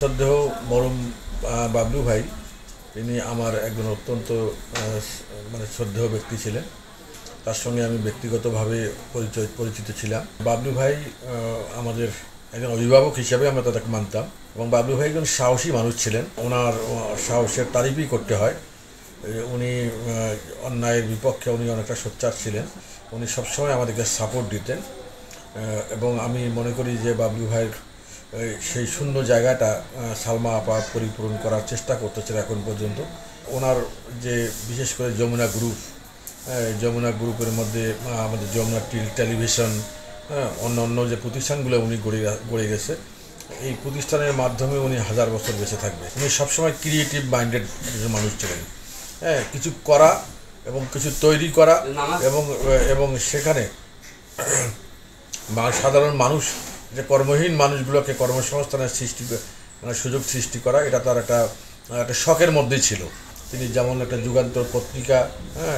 শ্রদ্ধেয় মরম বাবলু ভাই, তিনি আমার একজন অত্যন্ত শ্রদ্ধেয় ব্যক্তি ছিলেন। তার সঙ্গে আমি ব্যক্তিগতভাবে পরিচিত ছিলাম। বাবলু ভাই আমাদের একজন অভিভাবক হিসাবে আমরা তাকে মানতাম, এবং বাবলু ভাই একজন সাহসী মানুষ ছিলেন। ওনার সাহসের তারিফই করতে হয়। উনি অন্যায়ের বিপক্ষে উনি অনেকটা সোচ্চার ছিলেন। উনি সবসময় আমাদেরকে সাপোর্ট দিতেন, এবং আমি মনে করি যে বাবলু ভাইয়ের সেই শূন্য জায়গাটা সালমা আপা পরিপূরণ করার চেষ্টা করতেছেন এখন পর্যন্ত। ওনার যে বিশেষ করে যমুনা গ্রুপের মধ্যে আমাদের যমুনা টেলিভিশন, অন্য যে প্রতিষ্ঠানগুলো উনি গড়ে গেছে, এই প্রতিষ্ঠানের মাধ্যমে উনি 1000 বছর বেঁচে থাকবে। উনি সবসময় ক্রিয়েটিভ মাইন্ডেড মানুষ ছিলেন। কিছু করা এবং কিছু তৈরি করা, এবং সেখানে সাধারণ মানুষ, যে কর্মহীন মানুষগুলোকে কর্মসংস্থানের সুযোগ সৃষ্টি করা, এটা তার একটা শখের মধ্যেই ছিল। তিনি যেমন একটা যুগান্তর পত্রিকা,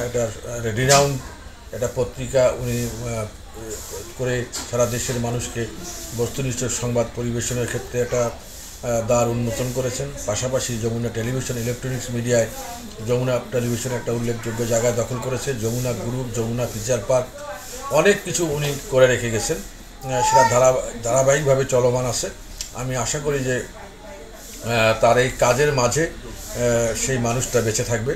এটা রিনাউন্ড একটা পত্রিকা উনি করে সারা দেশের মানুষকে বস্তুনিষ্ঠ সংবাদ পরিবেশনের ক্ষেত্রে একটা দ্বার উন্মোচন করেছেন। পাশাপাশি যমুনা টেলিভিশন, ইলেকট্রনিক্স মিডিয়ায় যমুনা টেলিভিশন একটা উল্লেখযোগ্য জায়গা দখল করেছে। Jamuna group, Jamuna future park, অনেক কিছু উনি করে রেখে গেছেন। সেটা ধারাবাহিকভাবে চলমান আছে। আমি আশা করি যে তার এই কাজের মাঝে সেই মানুষটা বেঁচে থাকবে।